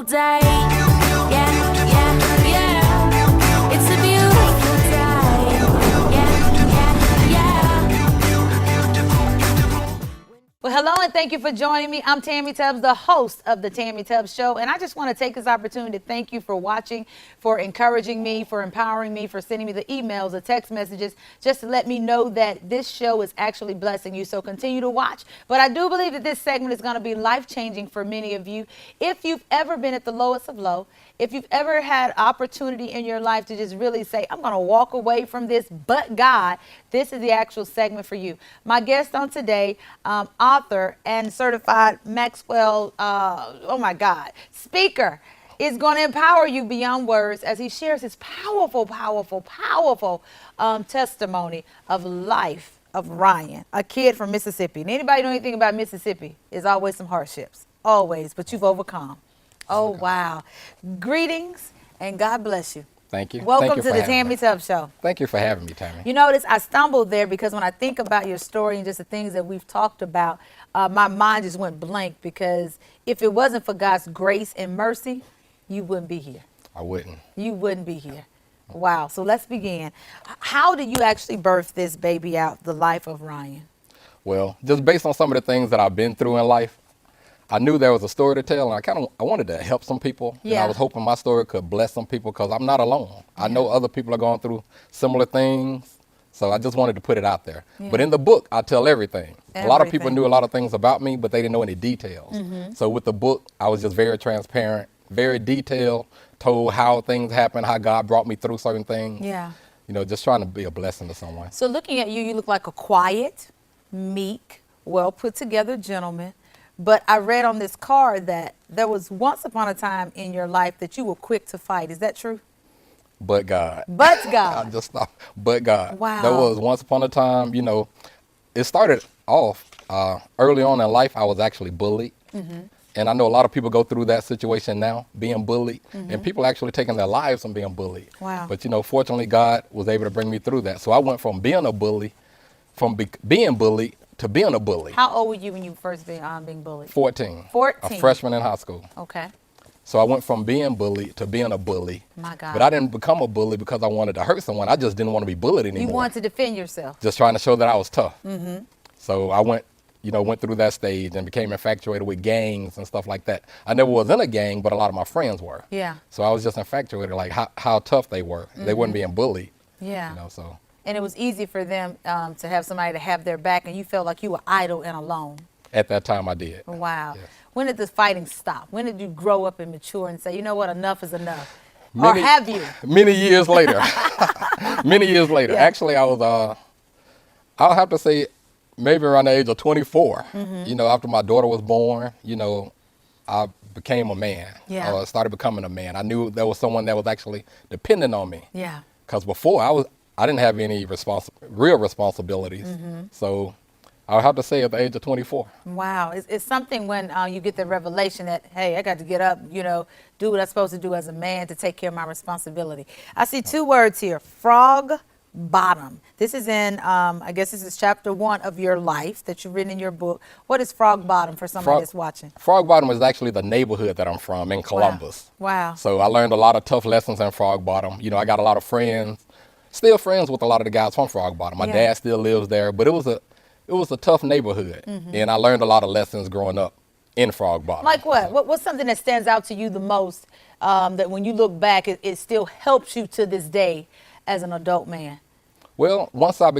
beautiful day. Yeah, yeah, yeah. It's a beautiful day. Yeah, yeah, yeah. Well, hello and thank you for joining me. I'm Tammy Tubbs, the host of the Tammy Tubbs Show, and I just want to take this opportunity to thank you for watching, for encouraging me, for empowering me, for sending me the emails, the text messages, just to let me know that this show is actually blessing you. So continue to watch. But I do believe that this segment is going to be life-changing for many of you. If you've ever been at the lowest of low, if you've ever had opportunity in your life to just really say, I'm going to walk away from this, but God, this is the actual segment for you. My guest on today, author and certified Maxwell, speaker, is going to empower you beyond words as he shares his powerful testimony of life of Ryan, a kid from Mississippi. And anybody know anything about Mississippi? There's always some hardships, always, but you've overcome. Oh, wow. Greetings and God bless you. Thank you. Welcome Thank you to the Tammy Tubbs Show. Thank you for having me, Tammy. You notice I stumbled there because when I think about your story and just the things that we've talked about, my mind just went blank, because if it wasn't for God's grace and mercy, you wouldn't be here. I wouldn't. You wouldn't be here. Wow. So let's begin. How did you actually birth this baby out, the life of Ryan? Well, just based on some of the things that I've been through in life, I knew there was a story to tell, and I wanted to help some people. Yeah. And I was hoping my story could bless some people, because I'm not alone. I know other people are going through similar things, so I just wanted to put it out there. Yeah. But in the book, I tell everything. A lot of people knew a lot of things about me, but they didn't know any details. So with the book, I was just very transparent, very detailed, told how things happened, how God brought me through certain things. Yeah. You know, just trying to be a blessing to someone. So looking at you, you look like a quiet, meek, well put together gentleman. But I read on this card that there was once upon a time in your life that you were quick to fight. Is that true? But God. But God. I just stopped. But God. Wow. There was once upon a time, you know, it started off early on in life. I was actually bullied. And I know a lot of people go through that situation now, being bullied, and people actually taking their lives from being bullied. Wow. But, you know, fortunately, God was able to bring me through that. So I went from being a bully, being bullied, to being a bully. How old were you when you first being bullied? 14. 14. A freshman in high school. Okay. So I went from being bullied to being a bully. My God. But I didn't become a bully because I wanted to hurt someone. I just didn't want to be bullied anymore. You wanted to defend yourself. Just trying to show that I was tough. So I went through that stage and became infatuated with gangs and stuff like that. I never was in a gang, but a lot of my friends were. Yeah. So I was just infatuated, like how tough they were. They weren't being bullied. Yeah. You know, so. And it was easy for them to have somebody to have their back, and you felt like you were idle and alone. At that time, I did. Wow. Yes. When did the fighting stop? When did you grow up and mature and say, you know what, enough is enough? Or have you? Many years later. Many years later. Yeah. Actually, I'll have to say maybe around the age of 24. You know, after my daughter was born, you know, I became a man. Yeah. I started becoming a man. I knew there was someone that was actually dependent on me. Yeah. Because before I didn't have any real responsibilities. So I would have to say at the age of 24. Wow. It's something when you get the revelation that, hey, I got to get up, you know, do what I'm supposed to do as a man to take care of my responsibility. I see two words here, frog bottom. This is in, I guess this is chapter 1 of your life that you've written in your book. What is frog bottom for somebody that's watching? Frog Bottom is actually the neighborhood that I'm from in Columbus. Wow. So I learned a lot of tough lessons in Frog Bottom. You know, I got a lot of friends, still friends with a lot of the guys from Frog Bottom. My dad still lives there, but it was a tough neighborhood. And I learned a lot of lessons growing up in Frog Bottom. Like what? What's something that stands out to you the most that when you look back, it still helps you to this day as an adult man? Well, once I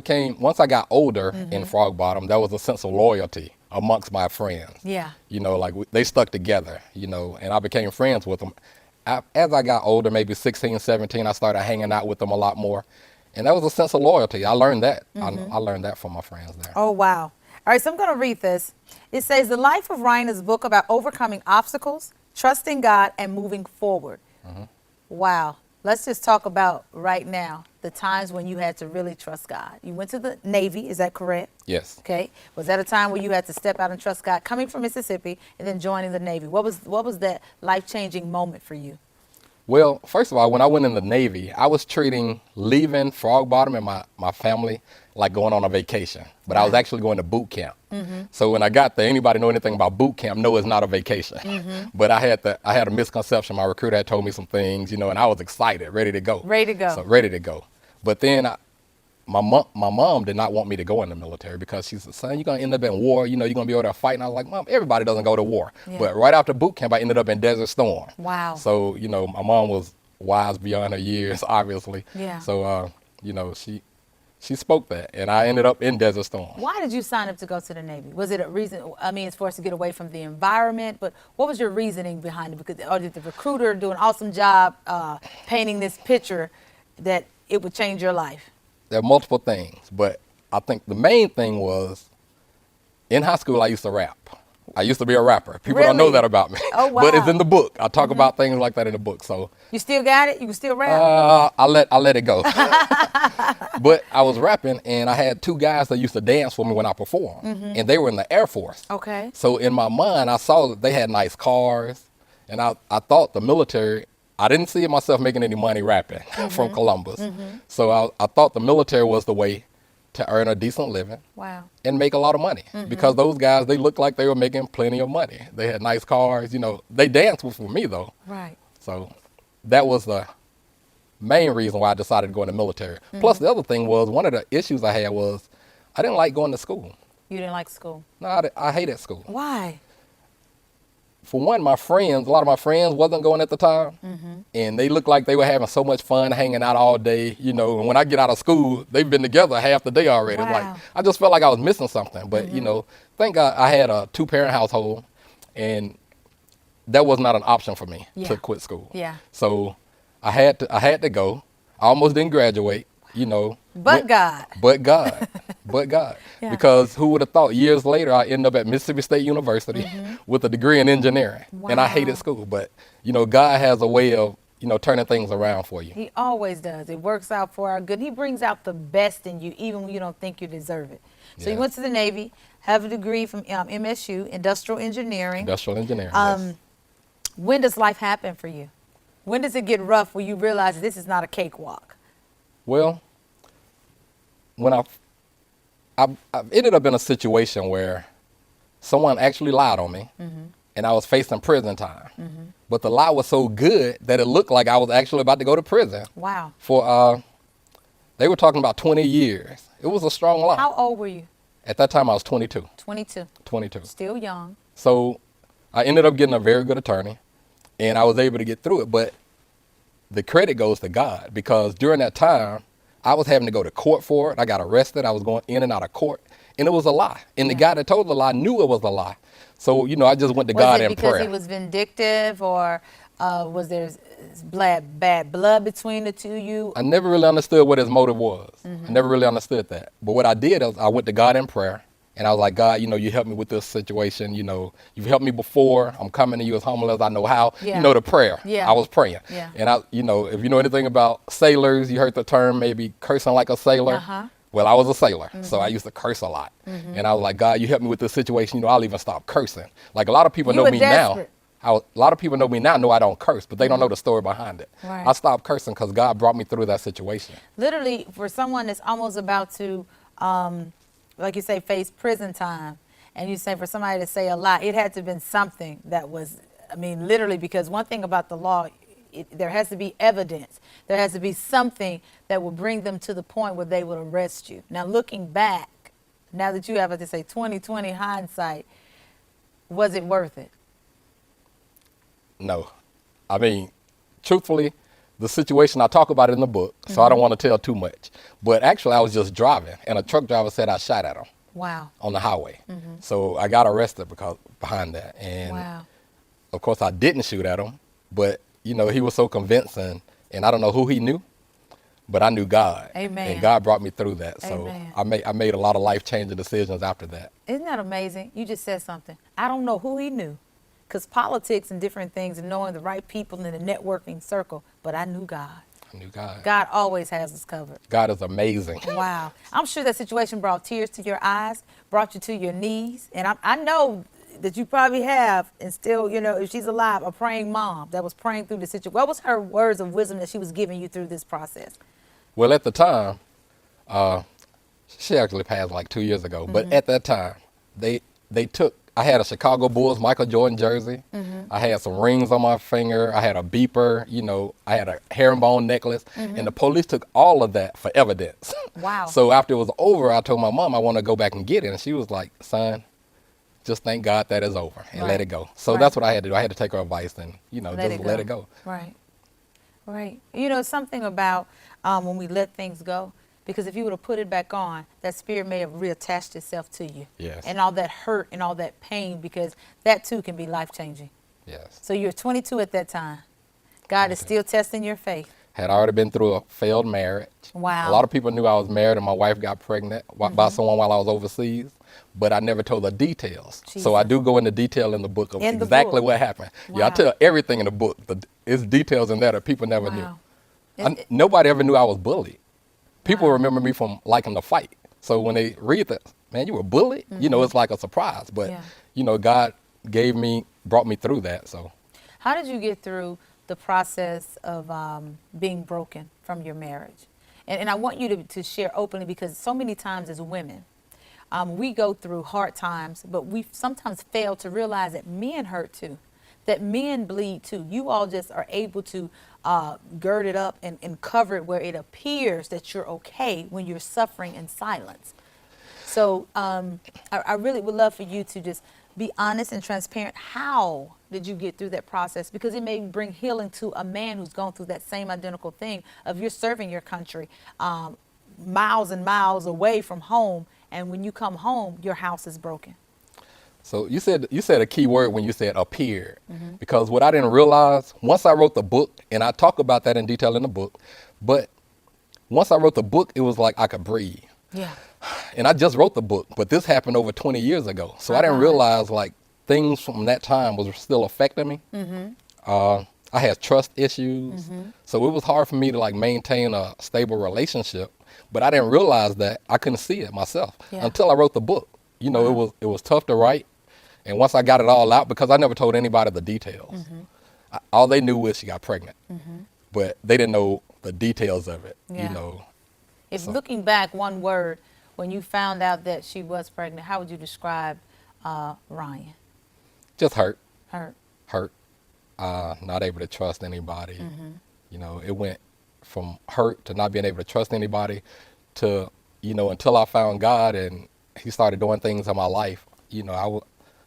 got older in Frog Bottom, there was a sense of loyalty amongst my friends. Yeah. You know, like they stuck together, you know, and I became friends with them. As I got older, maybe 16, 17, I started hanging out with them a lot more. And that was a sense of loyalty. I learned that. I learned that from my friends there. Oh, wow. All right, so I'm going to read this. It says, The Life of Ryan is a book about overcoming obstacles, trusting God, and moving forward. Wow. Let's just talk about right now the times when you had to really trust God. You went to the Navy, is that correct? Yes. Okay. Was that a time where you had to step out and trust God, coming from Mississippi and then joining the Navy? What was that life-changing moment for you? Well, first of all, when I went in the Navy, I was treating leaving Frog Bottom and my family like going on a vacation. But I was actually going to boot camp. So when I got there, anybody know anything about boot camp? No, it's not a vacation. But I had a misconception. My recruiter had told me some things, you know, and I was excited, ready to go. Ready to go. So ready to go. But then my mom did not want me to go in the military because she said, son, you're going to end up in war. You know, you're going to be over there fighting. I was like, Mom, everybody doesn't go to war. Yeah. But right after boot camp, I ended up in Desert Storm. Wow. So, you know, my mom was wise beyond her years, obviously. Yeah. So, you know, she spoke that, and I ended up in Desert Storm. Why did you sign up to go to the Navy? Was it a reason, I mean, it's for us to get away from the environment, but what was your reasoning behind it? Because, or did the recruiter do an awesome job painting this picture that it would change your life? There are multiple things, but I think the main thing was, in high school, I used to rap. I used to be a rapper. People don't know Really? that about me. Oh, wow. But it's in the book. I talk about things like that in the book. So You still got it? You can still rap? I let it go. But I was rapping, and I had two guys that used to dance for me when I performed, and they were in the Air Force. Okay. So in my mind, I saw that they had nice cars, and I thought the military, I didn't see myself making any money rapping from Columbus. So I thought the military was the way to earn a decent living. Wow. And make a lot of money because those guys, they looked like they were making plenty of money. They had nice cars, you know, they danced with me though. Right. So that was the main reason why I decided to go in the military. Plus the other thing was, one of the issues I had was I didn't like going to school. You didn't like school? No, I hated school. Why? For one, a lot of my friends wasn't going at the time, and they looked like they were having so much fun hanging out all day, you know, and when I get out of school, they've been together half the day already. Wow. Like, I just felt like I was missing something, but you know, thank God I had a 2-parent household, and that was not an option for me Yeah. to quit school. Yeah. So I had to go. I almost didn't graduate, you know. But God. But God. But God. Yeah. Because who would have thought years later I end up at Mississippi State University with a degree in engineering. And I hated Wow. school. But, you know, God has a way of, you know, turning things around for you. He always does. It works out for our good. He brings out the best in you, even when you don't think you deserve it. So you Yeah. went to the Navy, have a degree from MSU, Industrial Engineering. Industrial engineering. Yes. When does life happen for you? When does it get rough where you realize this is not a cakewalk? Well, when I've ended up in a situation where someone actually lied on me, and I was facing prison time. But the lie was so good that it looked like I was actually about to go to prison Wow. for, they were talking about 20 years. It was a strong lie. How old were you? At that time, I was 22. 22. 22. Still young. So I ended up getting a very good attorney, and I was able to get through it. But the credit goes to God, because during that time, I was having to go to court for it. I got arrested. I was going in and out of court, and it was a lie. And the guy that told the lie knew it was a lie. So, you know, I just went to God Was it in because prayer. he was vindictive, or was there bad blood between the two of you? I never really understood what his motive was. I never really understood that. But what I did is I went to God in prayer, and I was like, God, you know, you helped me with this situation. You know, you've helped me before. I'm coming to you as humble as I know how. Yeah. You know, the prayer. Yeah. I was praying. Yeah. And I, you know, if you know anything about sailors, you heard the term maybe cursing like a sailor. Uh-huh. Well, I was a sailor, so I used to curse a lot. And I was like, God, you helped me with this situation. You know, I'll even stop cursing. Like, a lot of people You know were me desperate. now. A lot of people know me now, know I don't curse, but they don't know the story behind it. Right. I stopped cursing because God brought me through that situation. Literally, for someone that's almost about to, like you say, face prison time, and you say for somebody to say a lie, it had to have been something that was, I mean, literally, because one thing about the law, there has to be evidence. There has to be something that will bring them to the point where they would arrest you. Now, looking back, now that you have, as they say, 20/20 hindsight, was it worth it? No. I mean, truthfully, the situation, I talk about it in the book, so I don't want to tell too much. But actually, I was just driving, and a truck driver said I shot at him Wow. on the highway. So I got arrested because behind that. And Wow. of course, I didn't shoot at him, but, you know, he was so convincing, and I don't know who he knew, but I knew God. Amen. And God brought me through that. So Amen. I made a lot of life-changing decisions after that. Isn't that amazing? You just said something. I don't know who he knew, because politics and different things and knowing the right people in the networking circle, but I knew God. I knew God. God always has us covered. God is amazing. Wow. I'm sure that situation brought tears to your eyes, brought you to your knees. And I know that you probably have, and still, you know, if she's alive, a praying mom that was praying through the situation. What was her words of wisdom that she was giving you through this process? Well, at the time, she actually passed like 2 years ago. But at that time, they took. I had a Chicago Bulls Michael Jordan jersey. I had some rings on my finger. I had a beeper. You know, I had a herringbone necklace, and the police took all of that for evidence. Wow. So after it was over, I told my mom I want to go back and get it, and she was like, "Son, just thank God that is over and let it go." So that's what I had to do. I had to take her advice and, you know, let it go. Right. Right. You know, something about when we let things go, because if you would have put it back on, that spirit may have reattached itself to you. Yes. And all that hurt and all that pain, because that too can be life-changing. Yes. So you're 22 at that time. God is still testing your faith. Had already been through a failed marriage. Wow. A lot of people knew I was married and my wife got pregnant by someone while I was overseas, but I never told the details. So I do go into detail in the book of exactly what happened. Wow. Yeah, I tell everything in the book. It's details in there that people never Wow. knew. Nobody ever knew I was bullied. People remember me from liking to fight. So when they read that, man, you were bullied, you know, it's like a surprise. But, you know, God brought me through that. So How did you get through the process of being broken from your marriage? And I want you to share openly, because so many times as women, we go through hard times, but we sometimes fail to realize that men hurt too, that men bleed too. You all just are able to gird it up and cover it where it appears that you're okay when you're suffering in silence. So I really would love for you to just be honest and transparent. How did you get through that process? Because it may bring healing to a man who's gone through that same identical thing of you're serving your country miles and miles away from home, and when you come home, your house is broken. So you said a key word when you said appeared, because what I didn't realize, once I wrote the book, and I talk about that in detail in the book, but once I wrote the book, it was like I could breathe. Yeah. And I just wrote the book, but this happened over 20 years ago. So I didn't realize like things from that time was still affecting me. I had trust issues. So it was hard for me to like maintain a stable relationship, but I didn't realize that I couldn't see it myself until I wrote the book. You know, it was tough to write. And once I got it all out, because I never told anybody the details, all they knew was she got pregnant, but they didn't know the details of it, you know. If looking back, one word, when you found out that she was pregnant, how would you describe Ryan? Just hurt. Hurt. Not able to trust anybody. You know, it went from hurt to not being able to trust anybody to, you know, until I found God and he started doing things in my life, you know,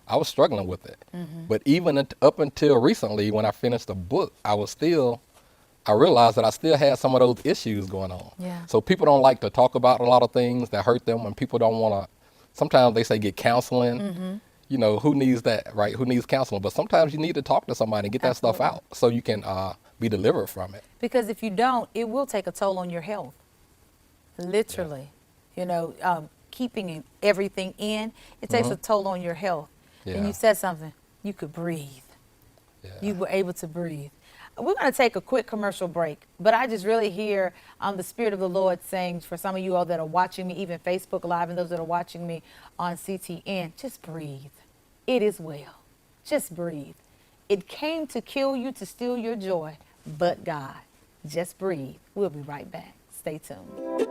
I was struggling with it. But even up until recently, when I finished the book, I realized that I still had some of those issues going on. So people don't like to talk about a lot of things that hurt them, and people don't want to, sometimes they say get counseling. You know, who needs that, right? Who needs counseling? But sometimes you need to talk to somebody and get that stuff out so you can be delivered from it. Because if you don't, it will take a toll on your health. Literally. You know, keeping everything in, it takes a toll on your health. And you said something, you could breathe. You were able to breathe. We're going to take a quick commercial break, but I just really hear the Spirit of the Lord saying, for some of you all that are watching me, even Facebook Live, and those that are watching me on CTN, just breathe. It is well. Just breathe. It came to kill you, to steal your joy, but God, just breathe. We'll be right back. Stay tuned.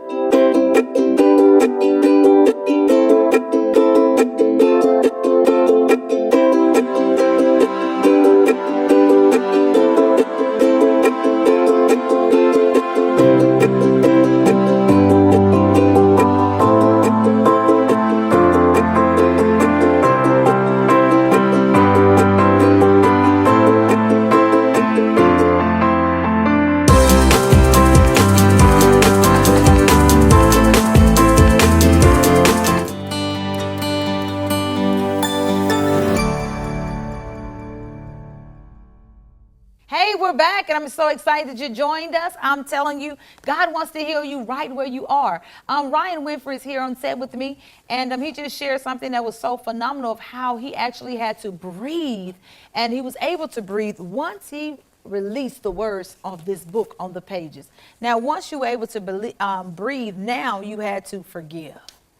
Hey, we're back, and I'm so excited that you joined us. I'm telling you, God wants to heal you right where you are. Ryan Winfrey is here on set with me, and he just shared something that was so phenomenal of how he actually had to breathe, and he was able to breathe once he released the words of this book on the pages. Now, once you were able to breathe, now you had to forgive.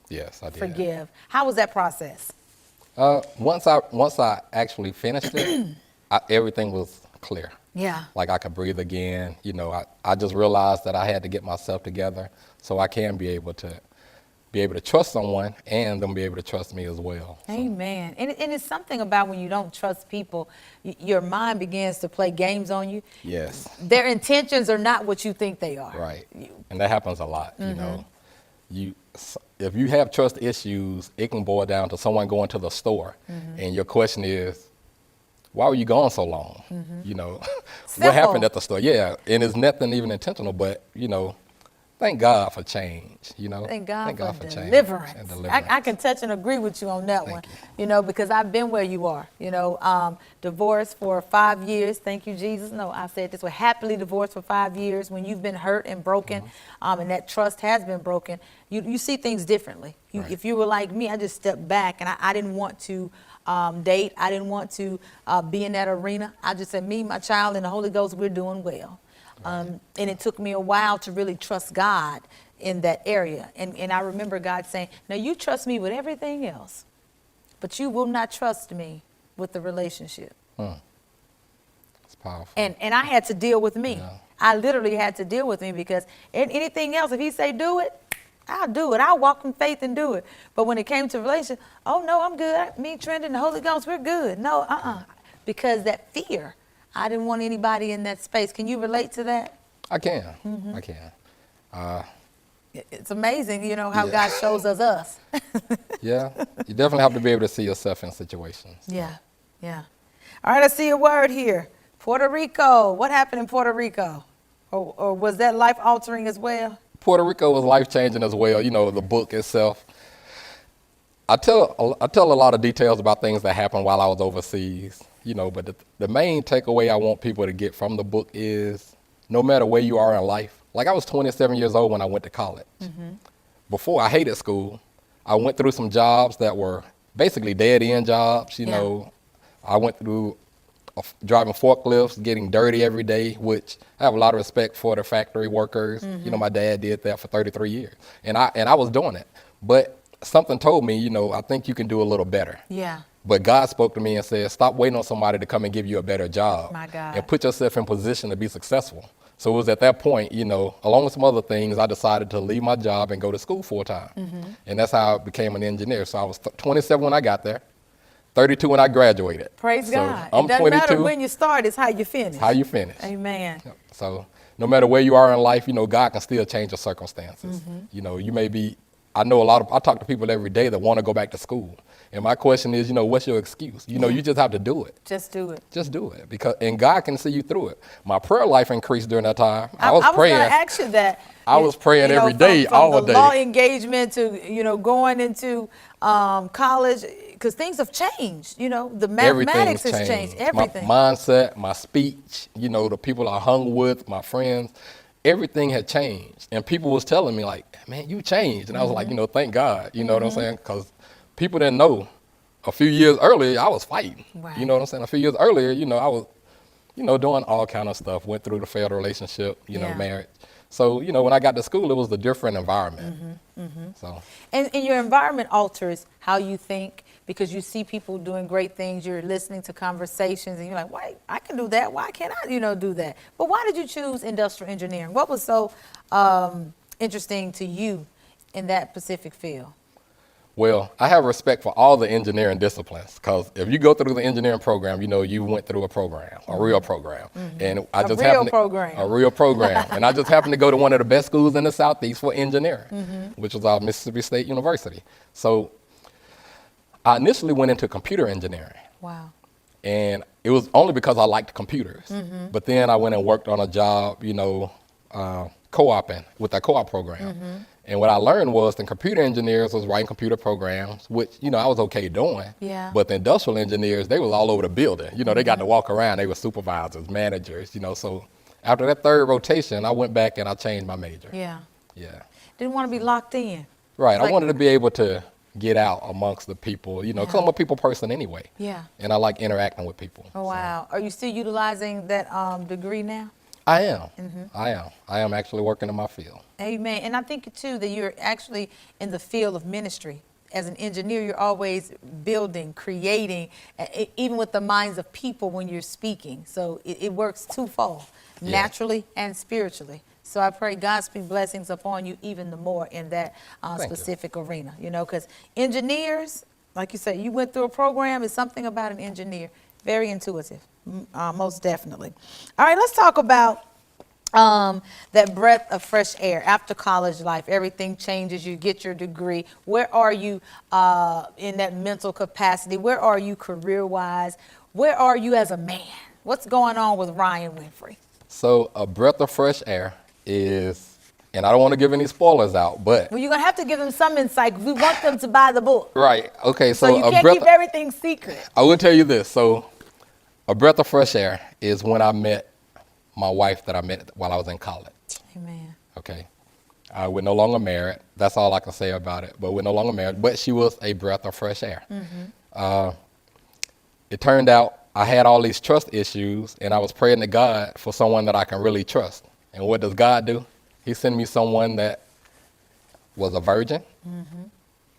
Yes, I did. Forgive. How was that process? Once I actually finished it, everything was clear. Yeah. Like I could breathe again. You know, I just realized that I had to get myself together so I can be able to trust someone and them be able to trust me as well. So, Amen. And it's something about when you don't trust people, your mind begins to play games on you. yes, Their intentions are not what you think they are. right. And that happens a lot. You know, if you have trust issues, it can boil down to someone going to the store, and your question is, why were you gone so long? You know, what happened at the store? Yeah, and it's nothing even intentional, but you know, thank God for change. You know, Thank God for change deliverance. and deliverance. I can touch and agree with you on that one. You know, because I've been where you are. You know, divorced for 5 years. Thank you, Jesus. No, I said this way. Happily divorced for 5 years. When you've been hurt and broken, and that trust has been broken, you see things differently. Right. If you were like me, I just stepped back, and I didn't want to date. I didn't want to be in that arena. I just said, me, my child, and the Holy Ghost, we're doing well. And it took me a while to really trust God in that area. And I remember God saying, now you trust me with everything else, but you will not trust me with the relationship. It's powerful. And I had to deal with me. Yeah. I literally had to deal with me because anything else, if he say do it, I'll do it. I'll walk in faith and do it. But when it came to relationship, oh no, I'm good. Me, Trent, and the Holy Ghost, we're good. No, because that fear. I didn't want anybody in that space. Can you relate to that? I can. I can. It's amazing, you know, how God shows us. Yeah, you definitely have to be able to see yourself in situations. Yeah, yeah. All right, I see a word here. Puerto Rico. What happened in Puerto Rico? Or was that life altering as well? Puerto Rico was life changing as well. You know, the book itself. I tell a lot of details about things that happened while I was overseas. You know, but the main takeaway I want people to get from the book is no matter where you are in life, like I was 27 years old when I went to college. Before, I hated school. I went through some jobs that were basically dead-end jobs. You know, I went through driving forklifts, getting dirty every day, which I have a lot of respect for the factory workers. You know, my dad did that for 33 years, and I was doing it. But something told me, you know, I think you can do a little better. Yeah. But God spoke to me and said, stop waiting on somebody to come and give you a better job. My God. And put yourself in position to be successful. So it was at that point, you know, along with some other things, I decided to leave my job and go to school full time. And that's how I became an engineer. So I was 27 when I got there, 32 when I graduated. Praise So God. I'm It doesn't 22. matter when you start, it's how you finish. How you finish. Amen. So no matter where you are in life, you know, God can still change your circumstances. You know, you may be, I talk to people every day that want to go back to school. And my question is, you know, what's your excuse? You know, you just have to do it. Just do it. Just do it, and God can see you through it. My prayer life increased during that time. I was praying. going to ask you that. I was praying every day, from all the day. law engagement to, you know, going into college, because things have changed. You know, the mathematics has changed. Everything. My mindset, my speech, you know, the people I hung with, my friends, everything had changed. And people was telling me like, man, you changed. And I was like, you know, thank God. You know what I'm saying? Because people didn't know. A few years earlier, I was fighting. Right. You know what I'm saying? A few years earlier, you know, I was, you know, doing all kind of stuff. Went through the failed relationship, you know, marriage. So, you know, when I got to school, it was a different environment. So. And your environment alters how you think, because you see people doing great things. You're listening to conversations, and you're like, why, I can do that. Why can't I, you know, do that? But why did you choose industrial engineering? What was so interesting to you in that specific field? Well, I have respect for all the engineering disciplines, because if you go through the engineering program, you know, you went through a program, a real program. And I just happened to, a real program. And I just happened to go to one of the best schools in the Southeast for engineering, which was Mississippi State University. So I initially went into computer engineering. Wow. And it was only because I liked computers. But then I went and worked on a job, you know, co-oping with that co-op program. And what I learned was the computer engineers was writing computer programs, which, you know, I was okay doing. Yeah. But the industrial engineers, they was all over the building. You know, they got to walk around. They were supervisors, managers, you know. So after that third rotation, I went back and I changed my major. Yeah. Yeah. Didn't want to be locked in. Right. Like, I wanted to be able to get out amongst the people, you know, because I'm a people person anyway. Yeah. And I like interacting with people. Oh, wow. Are you still utilizing that degree now? I am. I am actually working in my field. Amen. And I think, too, that you're actually in the field of ministry as an engineer, you're always building, creating, even with the minds of people when you're speaking. So it works twofold, naturally and spiritually. So I pray Godspeed blessings upon you even the more in that specific arena, you know, because engineers, like you said, you went through a program. It's something about an engineer, very intuitive, most definitely. All right, let's talk about that breath of fresh air after college life. Everything changes. You get your degree. Where are you in that mental capacity? Where are you career-wise? Where are you as a man? What's going on with Ryan Winfrey? So a breath of fresh air is, and I don't want to give any spoilers out, but Well, you're going to have to give them some insight. We want them to buy the book. right. Okay. So So you a can't breath. keep everything secret. I will tell you this. So a breath of fresh air is when I met my wife that I met while I was in college. Amen. Okay. We're no longer married. That's all I can say about it. But we're no longer married. But she was a breath of fresh air. It turned out I had all these trust issues, and I was praying to God for someone that I can really trust. And what does God do? He sent me someone that was a virgin,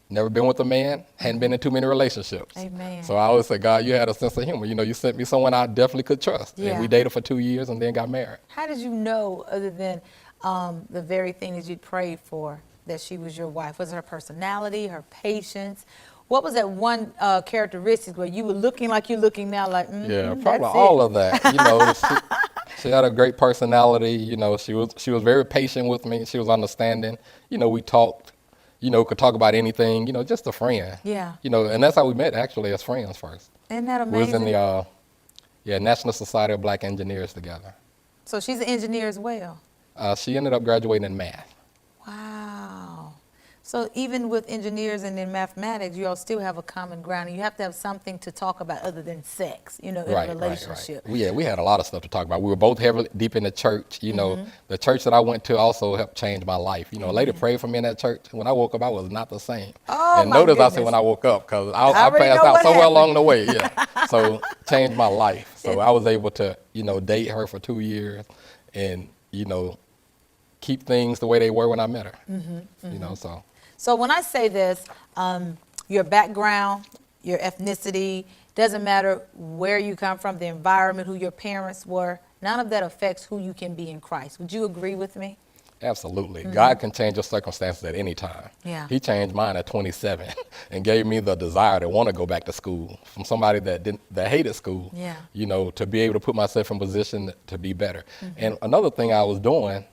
never been with a man, hadn't been in too many relationships. Amen. So I always say, God, you had a sense of humor. You know, you sent me someone I definitely could trust. Yeah. And we dated for 2 years and then got married. How did you know, other than the very thing that you prayed for, that she was your wife? Was it her personality, her patience? What was that one characteristic where you were looking like you're looking now, like, Yeah, probably that's all it. of that. You know, she had a great personality. You know, she was very patient with me. She was understanding. You know, we talked. You know, could talk about anything. You know, just a friend. Yeah. You know, and that's how we met actually, as friends first. Isn't that We was amazing? in the National Society of Black Engineers together. So she's an engineer as well. She ended up graduating in math. Wow. So even with engineers and in mathematics, you all still have a common ground. And you have to have something to talk about other than sex, you know, in a relationship. Right. We had a lot of stuff to talk about. We were both heavily deep in the church. You know, the church that I went to also helped change my life. You know, a lady prayed for me in that church. When I woke up, I was not the same. Oh, and my notice I said goodness. when I woke up, because I already passed know out what somewhere happened. along the way. Yeah. So changed my life. So I was able to, you know, date her for 2 years and, you know, keep things the way they were when I met her. You know, so. So when I say this, your background, your ethnicity, doesn't matter where you come from, the environment, who your parents were, none of that affects who you can be in Christ. Would you agree with me? Absolutely. God can change your circumstances at any time. Yeah. He changed mine at 27 and gave me the desire to want to go back to school from somebody that hated school, Yeah. you know, to be able to put myself in position to be better. And another thing I was doing,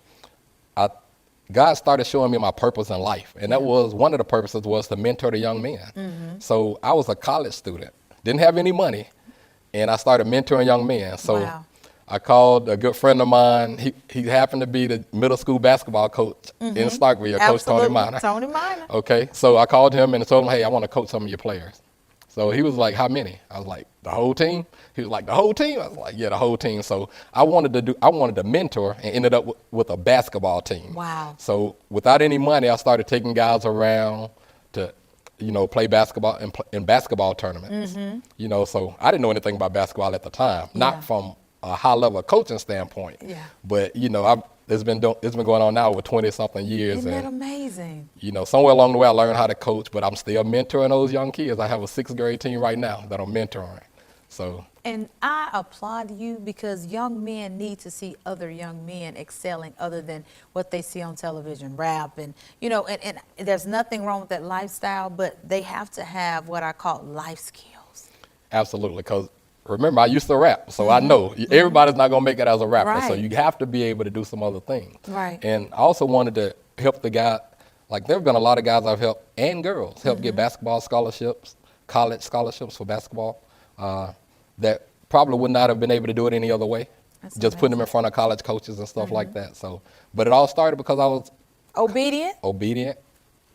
God started showing me my purpose in life. And that was one of the purposes was to mentor the young men. So I was a college student, didn't have any money, and I started mentoring young men. So Wow. I called a good friend of mine. He happened to be the middle school basketball coach in Starkville, Coach Tony Minor. Tony Minor. Okay, so I called him and told him, hey, I want to coach some of your players. So he was like, how many? I was like, the whole team? He was like, the whole team? I was like, yeah, the whole team. So I wanted to mentor and ended up with a basketball team. Wow. So without any money, I started taking guys around to, you know, play basketball in basketball tournaments. You know, so I didn't know anything about basketball at the time, Yeah. not from a high level coaching standpoint. Yeah. But, you know, it's been going on now for 20 something years. Isn't that and, amazing? you know, somewhere along the way I learned how to coach, but I'm still mentoring those young kids. I have a 6th grade team right now that I'm mentoring. So, And I applaud you because young men need to see other young men excelling other than what they see on television, rap, and, you know, and there's nothing wrong with that lifestyle, but they have to have what I call life skills. absolutely, because remember, I used to rap, so I know everybody's not going to make it as a rapper. So Right. you have to be able to do some other things. Right. And I also wanted to help the guy, like there have been a lot of guys I've helped, and girls, help get basketball scholarships, college scholarships for basketball, that probably would not have been able to do it any other way. That's Just put them in front of college coaches and stuff like that. So, but it all started because I was Obedient obedient,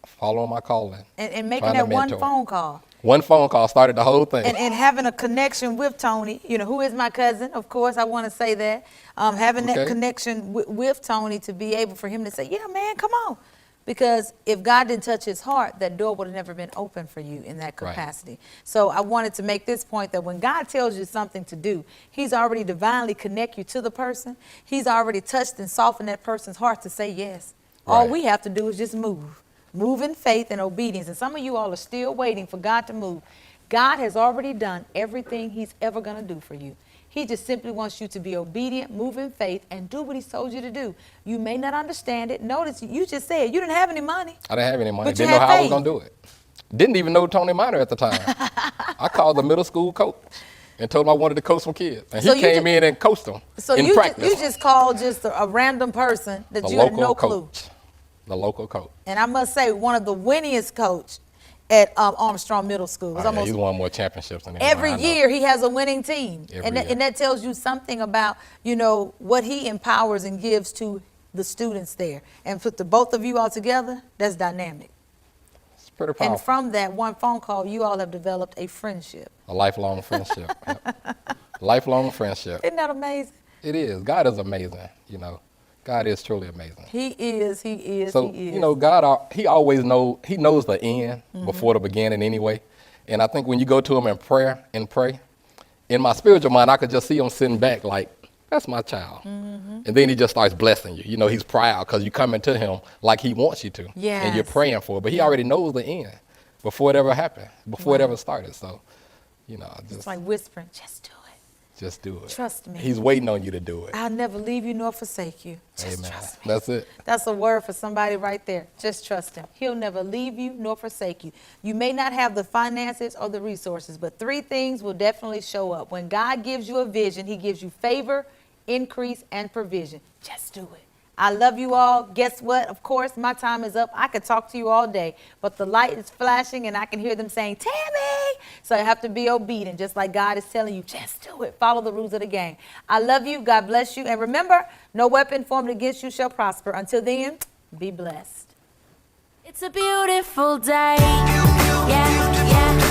following my calling. and making Trying to that one mentor. phone call. One phone call started the whole thing. And having a connection with Tony, you know, who is my cousin, of course, I want to say that. Having that Okay. connection with Tony to be able for him to say, yeah, man, come on. Because if God didn't touch his heart, that door would have never been open for you in that Right. capacity. So I wanted to make this point that when God tells you something to do, he's already divinely connect you to the person. He's already touched and softened that person's heart to say yes. All Right. we have to do is just move. Move in faith and obedience. And some of you all are still waiting for God to move. God has already done everything he's ever going to do for you. He just simply wants you to be obedient, move in faith, and do what he's told you to do. You may not understand it. Notice you just said you didn't have any money. I didn't have any money. But you Didn't know had how I was faith. going to do it. Didn't even know Tony Minor at the time. I called the middle school coach and told him I wanted to coach some kids. And So he you came in and coached them So in you practice. you just called just a random person that the you had local no clue. coach. The local coach. And I must say, one of the winningest coach at Armstrong Middle School. It's Oh, yeah, almost he's won more championships than anybody every I know. year he has a winning team. Every And year. that tells you something about, you know, what he empowers and gives to the students there. And put the both of you all together, that's dynamic. It's pretty powerful. And from that one phone call, you all have developed a friendship. A lifelong friendship. Yep. Lifelong friendship. Isn't that amazing? It is. God is amazing, you know. God is truly amazing. He is, he is, So, he is. you know, God, he always he knows the end Mm-hmm. before the beginning anyway. And I think when you go to him in prayer and pray, in my spiritual mind, I could just see him sitting back like, that's my child. Mm-hmm. And then he just starts blessing you. You know, he's proud because you're coming to him like he wants you to. And you're Yes. praying for it. But he already knows the end before it ever happened, before it ever started. So, you know, It's like whispering, just do it. just do it. Trust me. He's waiting on you to do it. I'll never leave you nor forsake you. Just Amen. trust me. That's it. That's a word for somebody right there. Just trust him. He'll never leave you nor forsake you. You may not have the finances or the resources, but three things will definitely show up. When God gives you a vision, he gives you favor, increase, and provision. Just do it. I love you all. Guess what? Of course, my time is up. I could talk to you all day, but the light is flashing and I can hear them saying, Tammy. So I have to be obedient, just like God is telling you, just do it. Follow the rules of the game. I love you. God bless you. And remember, no weapon formed against you shall prosper. Until then, be blessed. It's a beautiful day. Yeah, yeah.